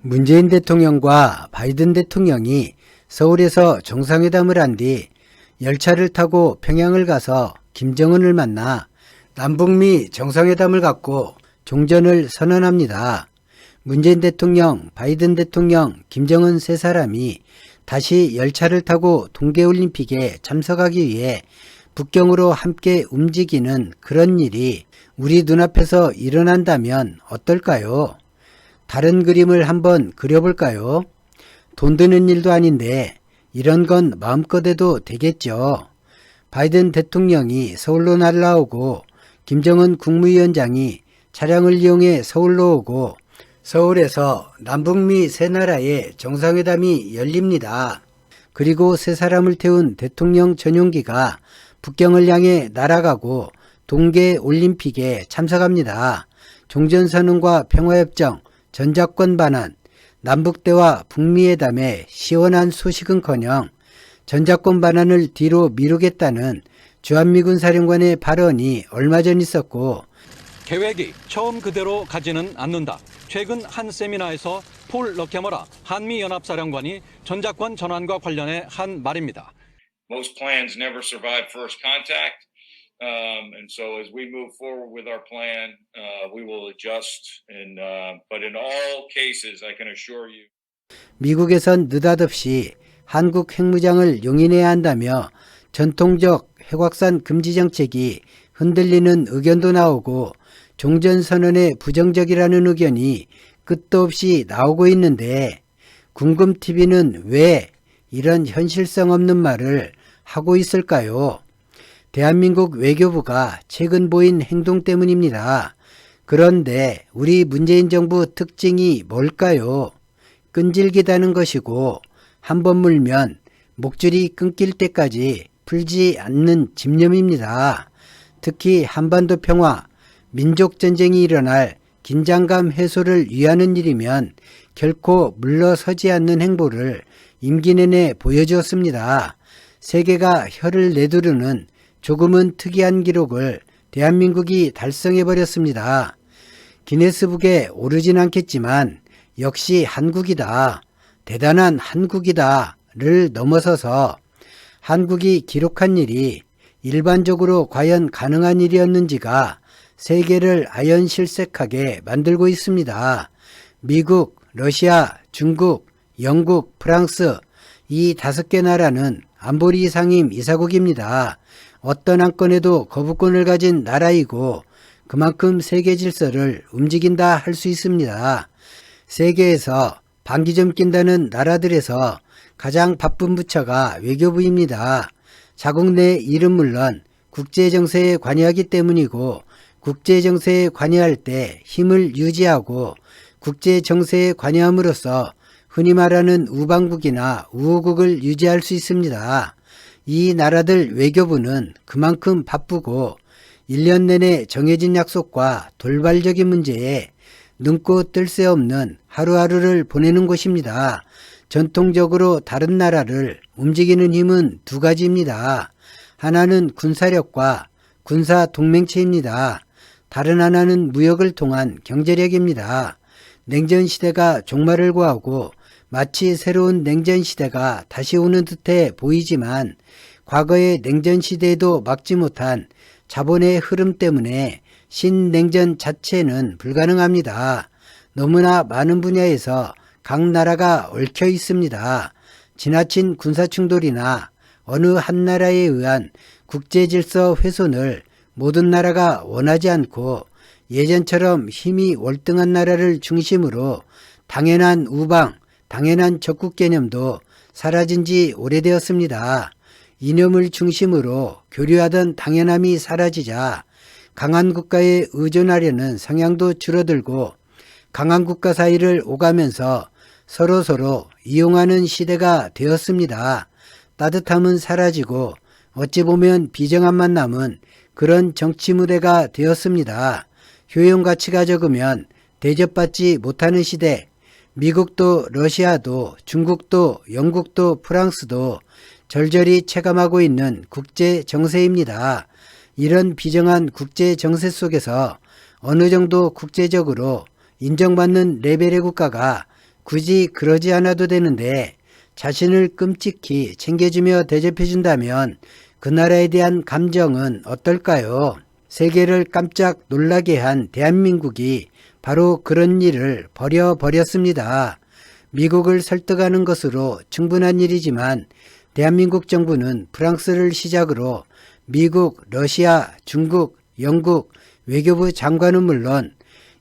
문재인 대통령과 바이든 대통령이 서울에서 정상회담을 한 뒤 열차를 타고 평양을 가서 김정은을 만나 남북미 정상회담을 갖고 종전을 선언합니다. 문재인 대통령, 바이든 대통령, 김정은 세 사람이 다시 열차를 타고 동계올림픽에 참석하기 위해 북경으로 함께 움직이는 그런 일이 우리 눈앞에서 일어난다면 어떨까요? 다른 그림을 한번 그려볼까요? 돈 드는 일도 아닌데 이런 건 마음껏 해도 되겠죠. 바이든 대통령이 서울로 날아오고 김정은 국무위원장이 차량을 이용해 서울로 오고 서울에서 남북미 세 나라의 정상회담이 열립니다. 그리고 세 사람을 태운 대통령 전용기가 북경을 향해 날아가고 동계올림픽에 참석합니다. 종전선언과 평화협정, 전작권 반환, 남북대화 북미회담의 시원한 소식은커녕 전작권 반환을 뒤로 미루겠다는 주한미군 사령관의 발언이 얼마 전 있었고, 계획이 처음 그대로 가지는 않는다. 최근 한 세미나에서 폴 러케머라 한미연합사령관이 전작권 전환과 관련해 한 말입니다. Most plans never survive first contact. And so as we move forward with our plan, we will adjust. But in all cases, I can assure you. 미국에선 느닷없이 한국 핵무장을 용인해야 한다며 전통적 핵확산 금지 정책이 흔들리는 의견도 나오고 종전선언에 부정적이라는 의견이 끝도 없이 나오고 있는데 궁금TV는 왜 이런 현실성 없는 말을 하고 있을까요? 대한민국 외교부가 최근 보인 행동 때문입니다. 그런데 우리 문재인 정부 특징이 뭘까요? 끈질기다는 것이고 한 번 물면 목줄이 끊길 때까지 풀지 않는 집념입니다. 특히 한반도 평화, 민족전쟁이 일어날 긴장감 해소를 위하는 일이면 결코 물러서지 않는 행보를 임기 내내 보여주었습니다. 세계가 혀를 내두르는 조금은 특이한 기록을 대한민국이 달성해버렸습니다. 기네스북에 오르진 않겠지만 역시 한국이다, 대단한 한국이다를 넘어서서 한국이 기록한 일이 일반적으로 과연 가능한 일이었는지가 세계를 아연실색하게 만들고 있습니다. 미국, 러시아, 중국, 영국, 프랑스 이 5개 나라는 안보리 상임 이사국입니다. 어떤 안건에도 거부권을 가진 나라이고 그만큼 세계 질서를 움직인다 할 수 있습니다. 세계에서 방귀 좀 낀다는 나라들에서 가장 바쁜 부처가 외교부입니다. 자국 내 일은 물론 국제정세에 관여하기 때문이고 국제정세에 관여할 때 힘을 유지하고 국제정세에 관여함으로써 흔히 말하는 우방국이나 우호국을 유지할 수 있습니다. 이 나라들 외교부는 그만큼 바쁘고 1년 내내 정해진 약속과 돌발적인 문제에 눈코 뜰 새 없는 하루하루를 보내는 곳입니다. 전통적으로 다른 나라를 움직이는 힘은 두 가지입니다. 하나는 군사력과 군사 동맹체입니다. 다른 하나는 무역을 통한 경제력입니다. 냉전시대가 종말을 구하고 마치 새로운 냉전시대가 다시 오는 듯해 보이지만 과거의 냉전시대에도 막지 못한 자본의 흐름 때문에 신냉전 자체는 불가능합니다. 너무나 많은 분야에서 각 나라가 얽혀 있습니다. 지나친 군사충돌이나 어느 한 나라에 의한 국제질서 훼손을 모든 나라가 원하지 않고 예전처럼 힘이 월등한 나라를 중심으로 당연한 우방, 당연한 적국 개념도 사라진 지 오래되었습니다. 이념을 중심으로 교류하던 당연함이 사라지자 강한 국가에 의존하려는 성향도 줄어들고 강한 국가 사이를 오가면서 서로서로 이용하는 시대가 되었습니다. 따뜻함은 사라지고 어찌 보면 비정함만 남은 그런 정치 무대가 되었습니다. 효용 가치가 적으면 대접받지 못하는 시대, 미국도 러시아도 중국도 영국도 프랑스도 절절히 체감하고 있는 국제 정세입니다. 이런 비정한 국제 정세 속에서 어느 정도 국제적으로 인정받는 레벨의 국가가 굳이 그러지 않아도 되는데 자신을 끔찍히 챙겨주며 대접해준다면 그 나라에 대한 감정은 어떨까요? 세계를 깜짝 놀라게 한 대한민국이 바로 그런 일을 버렸습니다. 미국을 설득하는 것으로 충분한 일이지만 대한민국 정부는 프랑스를 시작으로 미국, 러시아, 중국, 영국 외교부 장관은 물론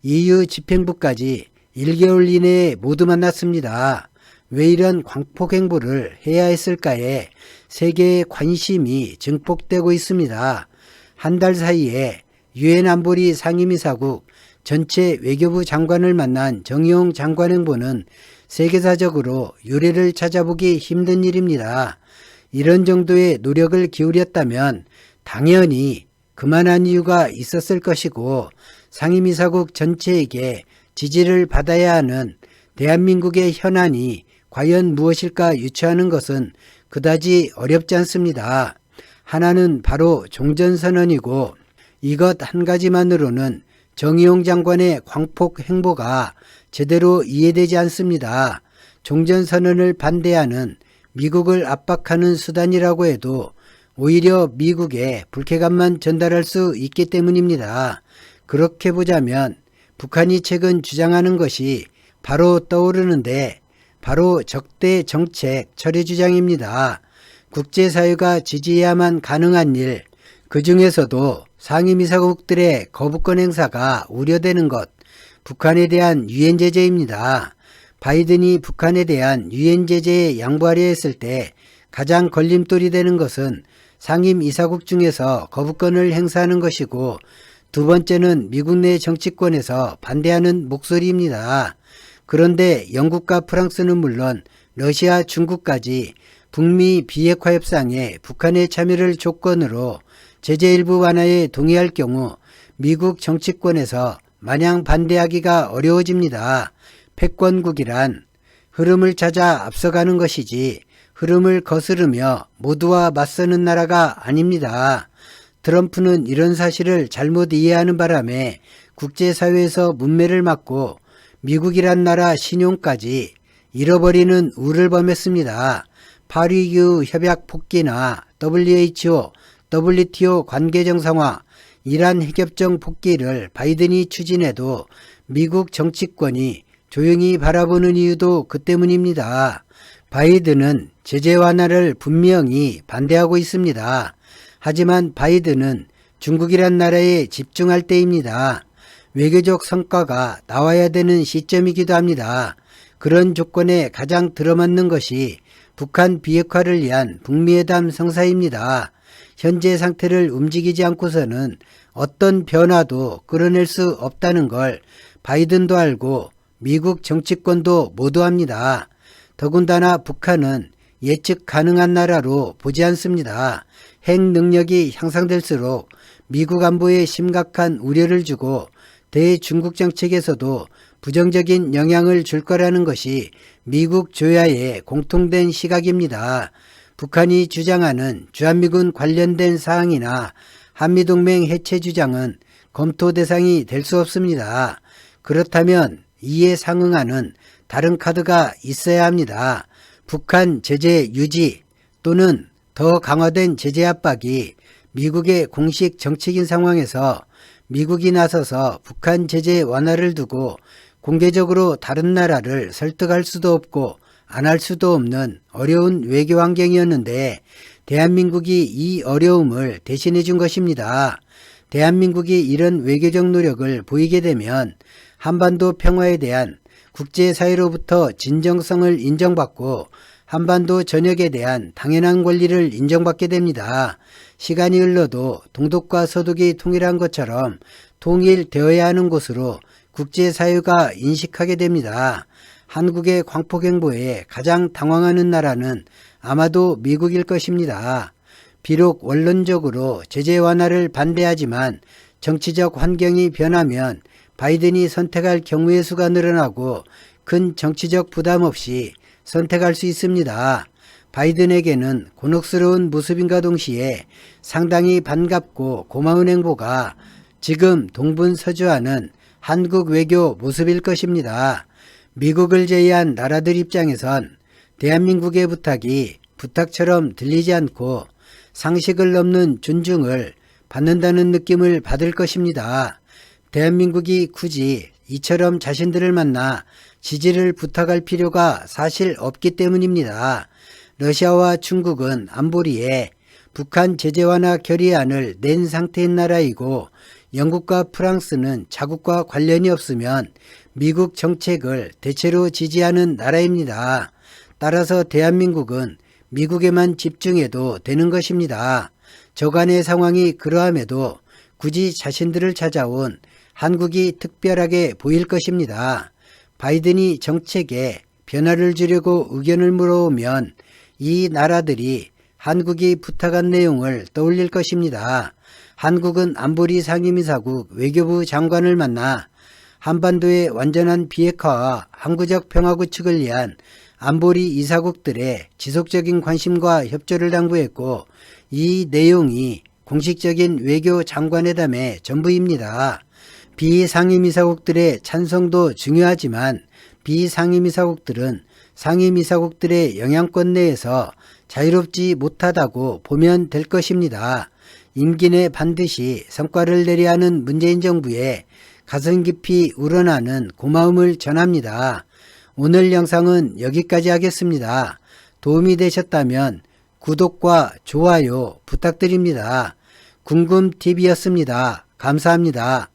EU 집행부까지 1개월 이내에 모두 만났습니다. 왜 이런 광폭 행보를 해야 했을까에 세계의 관심이 증폭되고 있습니다. 한 달 사이에 유엔 안보리 상임이사국 전체 외교부 장관을 만난 정의용 장관 행보는 세계사적으로 유례를 찾아보기 힘든 일입니다. 이런 정도의 노력을 기울였다면 당연히 그만한 이유가 있었을 것이고 상임이사국 전체에게 지지를 받아야 하는 대한민국의 현안이 과연 무엇일까 유추하는 것은 그다지 어렵지 않습니다. 하나는 바로 종전선언이고 이것 한 가지만으로는 정의용 장관의 광폭 행보가 제대로 이해되지 않습니다. 종전선언을 반대하는 미국을 압박하는 수단이라고 해도 오히려 미국에 불쾌감만 전달할 수 있기 때문입니다. 그렇게 보자면 북한이 최근 주장하는 것이 바로 떠오르는데 바로 적대 정책 철회 주장입니다. 국제사회가 지지해야만 가능한 일, 그 중에서도 상임이사국들의 거부권 행사가 우려되는 것, 북한에 대한 유엔 제재입니다. 바이든이 북한에 대한 유엔 제재에 양보하려 했을 때 가장 걸림돌이 되는 것은 상임이사국 중에서 거부권을 행사하는 것이고 두 번째는 미국 내 정치권에서 반대하는 목소리입니다. 그런데 영국과 프랑스는 물론 러시아, 중국까지 북미 비핵화 협상에 북한의 참여를 조건으로 제재 일부 완화에 동의할 경우 미국 정치권에서 마냥 반대하기가 어려워집니다. 패권국이란 흐름을 찾아 앞서가는 것이지 흐름을 거스르며 모두와 맞서는 나라가 아닙니다. 트럼프는 이런 사실을 잘못 이해하는 바람에 국제사회에서 문매를 맞고 미국이란 나라 신용까지 잃어버리는 우를 범했습니다. 파리기후 협약 복귀나 WHO, WTO 관계 정상화, 이란 핵협정 복귀를 바이든이 추진해도 미국 정치권이 조용히 바라보는 이유도 그 때문입니다. 바이든은 제재 완화를 분명히 반대하고 있습니다. 하지만 바이든은 중국이란 나라에 집중할 때입니다. 외교적 성과가 나와야 되는 시점이기도 합니다. 그런 조건에 가장 들어맞는 것이 북한 비핵화를 위한 북미회담 성사입니다. 현재 상태를 움직이지 않고서는 어떤 변화도 끌어낼 수 없다는 걸 바이든도 알고 미국 정치권도 모두 합니다. 더군다나 북한은 예측 가능한 나라로 보지 않습니다. 핵 능력이 향상될수록 미국 안보에 심각한 우려를 주고 대중국 정책에서도 부정적인 영향을 줄 거라는 것이 미국 조야의 공통된 시각입니다. 북한이 주장하는 주한미군 관련된 사항이나 한미동맹 해체 주장은 검토 대상이 될 수 없습니다. 그렇다면 이에 상응하는 다른 카드가 있어야 합니다. 북한 제재 유지 또는 더 강화된 제재 압박이 미국의 공식 정책인 상황에서 미국이 나서서 북한 제재 완화를 두고 공개적으로 다른 나라를 설득할 수도 없고 안 할 수도 없는 어려운 외교 환경이었는데 대한민국이 이 어려움을 대신해 준 것입니다. 대한민국이 이런 외교적 노력을 보이게 되면 한반도 평화에 대한 국제사회로부터 진정성을 인정받고 한반도 전역에 대한 당연한 권리를 인정받게 됩니다. 시간이 흘러도 동독과 서독이 통일한 것처럼 통일되어야 하는 곳으로 국제사회가 인식하게 됩니다. 한국의 광폭행보에 가장 당황하는 나라는 아마도 미국일 것입니다. 비록 원론적으로 제재 완화를 반대하지만 정치적 환경이 변하면 바이든이 선택할 경우의 수가 늘어나고 큰 정치적 부담 없이 선택할 수 있습니다. 바이든에게는 곤혹스러운 모습인가 동시에 상당히 반갑고 고마운 행보가 지금 동분서주하는 한국 외교 모습일 것입니다. 미국을 제외한 나라들 입장에선 대한민국의 부탁이 부탁처럼 들리지 않고 상식을 넘는 존중을 받는다는 느낌을 받을 것입니다. 대한민국이 굳이 이처럼 자신들을 만나 지지를 부탁할 필요가 사실 없기 때문입니다. 러시아와 중국은 안보리에 북한 제재 완화 결의안을 낸 상태인 나라이고 영국과 프랑스는 자국과 관련이 없으면 미국 정책을 대체로 지지하는 나라입니다. 따라서 대한민국은 미국에만 집중해도 되는 것입니다. 저간의 상황이 그러함에도 굳이 자신들을 찾아온 한국이 특별하게 보일 것입니다. 바이든이 정책에 변화를 주려고 의견을 물어오면 이 나라들이 한국이 부탁한 내용을 떠올릴 것입니다. 한국은 안보리 상임이사국 외교부 장관을 만나 한반도의 완전한 비핵화와 항구적 평화 구축을 위한 안보리 이사국들의 지속적인 관심과 협조를 당부했고 이 내용이 공식적인 외교 장관회담의 전부입니다. 비상임이사국들의 찬성도 중요하지만 비상임이사국들은 상임이사국들의 영향권 내에서 자유롭지 못하다고 보면 될 것입니다. 임기 내 반드시 성과를 내려야 하는 문재인 정부에 가슴 깊이 우러나는 고마움을 전합니다. 오늘 영상은 여기까지 하겠습니다. 도움이 되셨다면 구독과 좋아요 부탁드립니다. 궁금TV였습니다. 감사합니다.